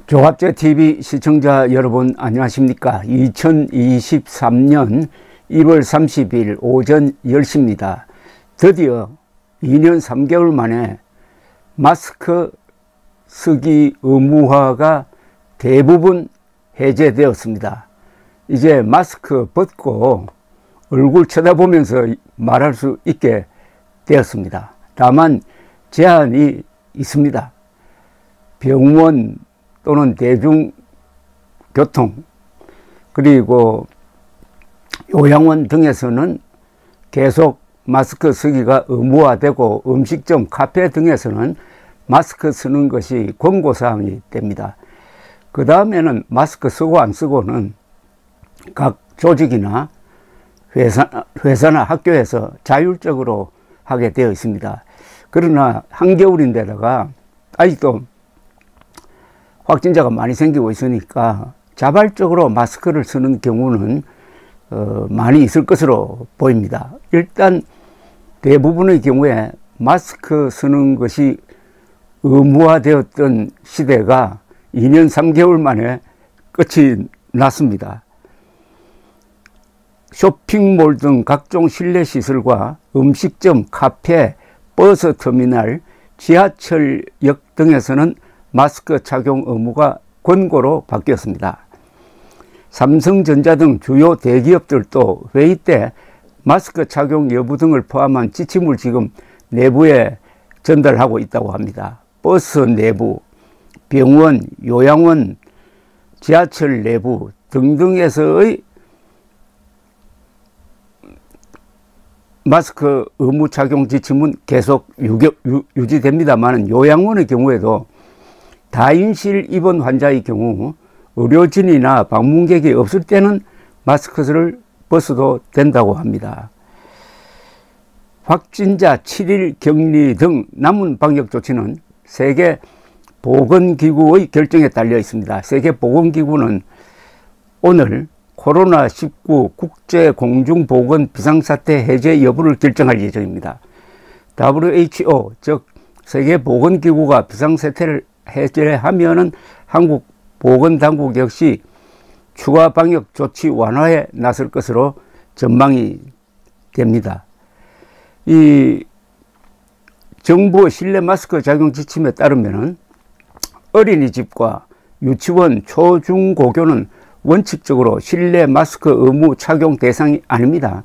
조갑제TV 시청자 여러분 안녕하십니까. 2023년 1월 30일 오전 10시입니다. 드디어 2년 3개월 만에 마스크 쓰기 의무화가 대부분 해제되었습니다. 이제 마스크 벗고 얼굴 쳐다보면서 말할 수 있게 되었습니다. 다만 제한이 있습니다. 병원 또는 대중교통 그리고 요양원 등에서는 계속 마스크 쓰기가 의무화되고 음식점, 카페 등에서는 마스크 쓰는 것이 권고사항이 됩니다. 그 다음에는 마스크 쓰고 안 쓰고는 각 조직이나 회사나 학교에서 자율적으로 하게 되어 있습니다. 그러나 한겨울인데다가 아직도 확진자가 많이 생기고 있으니까 자발적으로 마스크를 쓰는 경우는 많이 있을 것으로 보입니다. 일단 대부분의 경우에 마스크 쓰는 것이 의무화되었던 시대가 2년 3개월 만에 끝이 났습니다. 쇼핑몰 등 각종 실내시설과 음식점, 카페, 버스터미널, 지하철역 등에서는 마스크 착용 의무가 권고로 바뀌었습니다. 삼성전자 등 주요 대기업들도 회의 때 마스크 착용 여부 등을 포함한 지침을 지금 내부에 전달하고 있다고 합니다. 버스 내부, 병원, 요양원, 지하철 내부 등등에서의 마스크 의무 착용 지침은 계속 유지됩니다만 요양원의 경우에도 다인실 입원 환자의 경우 의료진이나 방문객이 없을 때는 마스크를 벗어도 된다고 합니다. 확진자 7일 격리 등 남은 방역 조치는 세계보건기구의 결정에 달려 있습니다. 세계보건기구는 오늘 코로나19 국제공중보건 비상사태 해제 여부를 결정할 예정입니다. WHO 즉 세계보건기구가 비상사태를 해제하면은 한국 보건당국 역시 추가 방역 조치 완화에 나설 것으로 전망이 됩니다. 이 정부 실내 마스크 착용 지침에 따르면은 어린이집과 유치원, 초중고교는 원칙적으로 실내 마스크 의무 착용 대상이 아닙니다.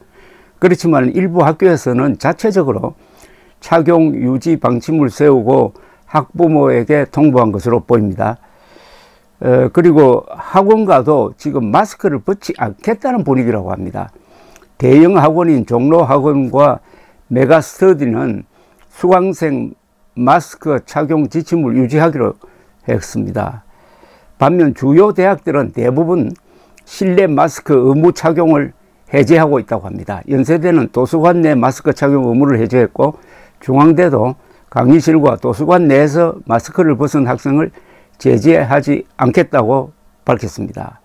그렇지만 일부 학교에서는 자체적으로 착용 유지 방침을 세우고 학부모에게 통보한 것으로 보입니다. 그리고 학원가도 지금 마스크를 벗지 않겠다는 분위기라고 합니다. 대형 학원인 종로학원과 메가스터디는 수강생 마스크 착용 지침을 유지하기로 했습니다. 반면 주요 대학들은 대부분 실내 마스크 의무 착용을 해제하고 있다고 합니다. 연세대는 도서관 내 마스크 착용 의무를 해제했고 중앙대도 강의실과 도서관 내에서 마스크를 벗은 학생을 제재하지 않겠다고 밝혔습니다.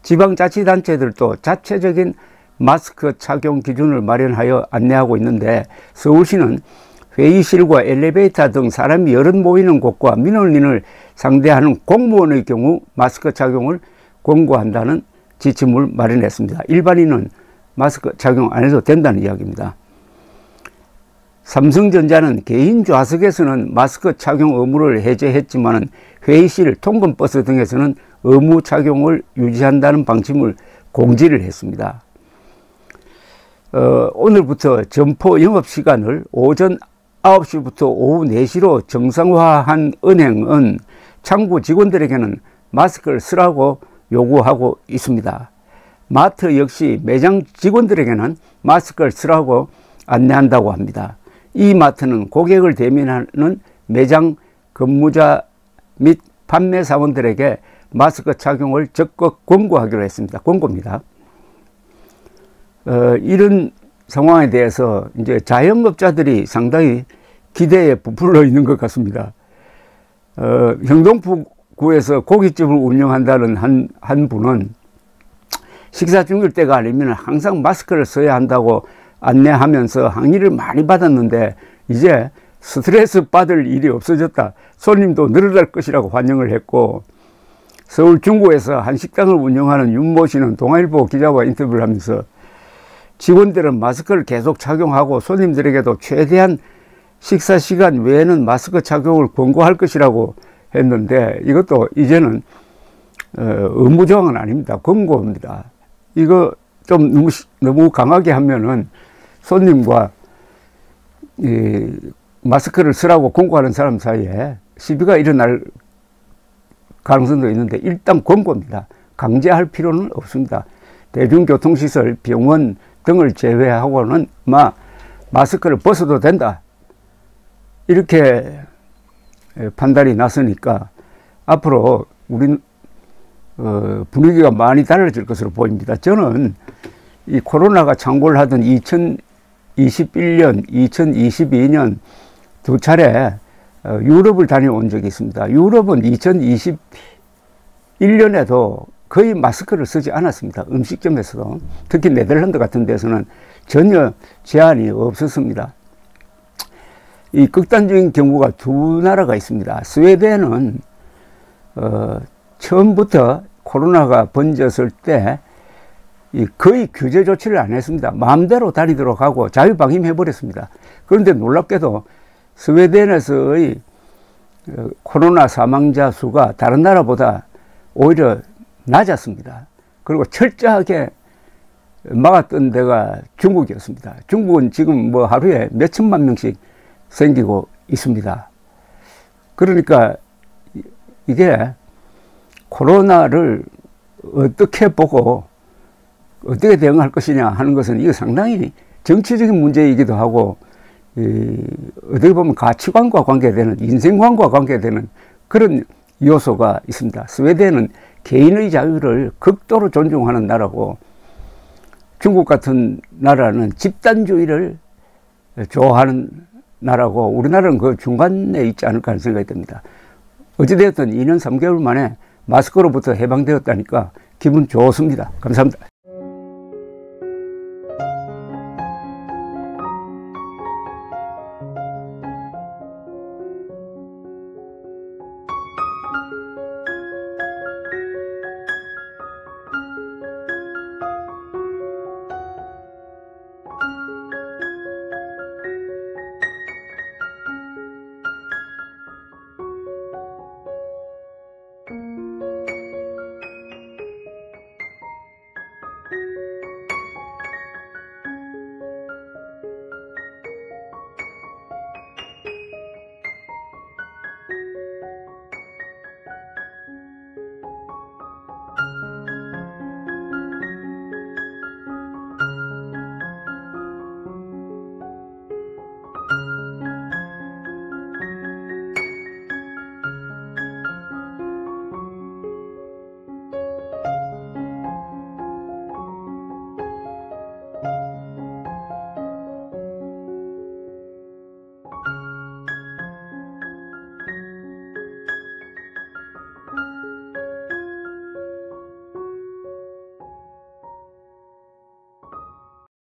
지방자치단체들도 자체적인 마스크 착용 기준을 마련하여 안내하고 있는데 서울시는 회의실과 엘리베이터 등 사람이 여럿 모이는 곳과 민원인을 상대하는 공무원의 경우 마스크 착용을 권고한다는 지침을 마련했습니다. 일반인은 마스크 착용 안 해도 된다는 이야기입니다. 삼성전자는 개인 좌석에서는 마스크 착용 의무를 해제했지만 회의실, 통근버스 등에서는 의무 착용을 유지한다는 방침을 공지를 했습니다. 오늘부터 점포 영업시간을 오전 9시부터 오후 4시로 정상화한 은행은 창구 직원들에게는 마스크를 쓰라고 요구하고 있습니다. 마트 역시 매장 직원들에게는 마스크를 쓰라고 안내한다고 합니다. 이 마트는 고객을 대면하는 매장 근무자 및 판매사원들에게 마스크 착용을 적극 권고하기로 했습니다. 권고입니다. 이런 상황에 대해서 이제 자영업자들이 상당히 기대에 부풀어 있는 것 같습니다. 영등포구에서 고깃집을 운영한다는 한 분은 식사 중일 때가 아니면 항상 마스크를 써야 한다고 안내하면서 항의를 많이 받았는데 이제 스트레스 받을 일이 없어졌다. 손님도 늘어날 것이라고 환영을 했고 서울 중구에서 한 식당을 운영하는 윤모 씨는 동아일보 기자와 인터뷰를 하면서 직원들은 마스크를 계속 착용하고 손님들에게도 최대한 식사 시간 외에는 마스크 착용을 권고할 것이라고 했는데, 이것도 이제는 의무조항은 아닙니다. 권고입니다. 이거 좀 너무 강하게 하면은 손님과 마스크를 쓰라고 권고하는 사람 사이에 시비가 일어날 가능성도 있는데, 일단 권고입니다. 강제할 필요는 없습니다. 대중교통시설, 병원 등을 제외하고는 마스크를 벗어도 된다, 이렇게 판단이 났으니까 앞으로 우리 분위기가 많이 달라질 것으로 보입니다. 저는 이 코로나가 창궐 하던 2021년, 2022년 두 차례 유럽을 다녀온 적이 있습니다. 유럽은 2021년에도 거의 마스크를 쓰지 않았습니다. 음식점에서도. 특히 네덜란드 같은 데서는 전혀 제한이 없었습니다. 이 극단적인 경우가 두 나라가 있습니다. 스웨덴은 처음부터 코로나가 번졌을 때 거의 규제 조치를 안 했습니다. 마음대로 다니도록 하고 자유방임해버렸습니다. 그런데 놀랍게도 스웨덴에서의 코로나 사망자 수가 다른 나라보다 오히려 낮았습니다. 그리고 철저하게 막았던 데가 중국이었습니다. 중국은 지금 뭐 하루에 몇 천만 명씩 생기고 있습니다. 그러니까 이게 코로나를 어떻게 보고 어떻게 대응할 것이냐 하는 것은 이거 상당히 정치적인 문제이기도 하고, 어떻게 보면 가치관과 관계되는, 인생관과 관계되는 그런 요소가 있습니다. 스웨덴은 개인의 자유를 극도로 존중하는 나라고, 중국 같은 나라는 집단주의를 좋아하는 나라고, 우리나라는 그 중간에 있지 않을까 하는 생각이 듭니다. 어찌되었든 2년 3개월 만에 마스크로부터 해방되었다니까 기분 좋습니다. 감사합니다.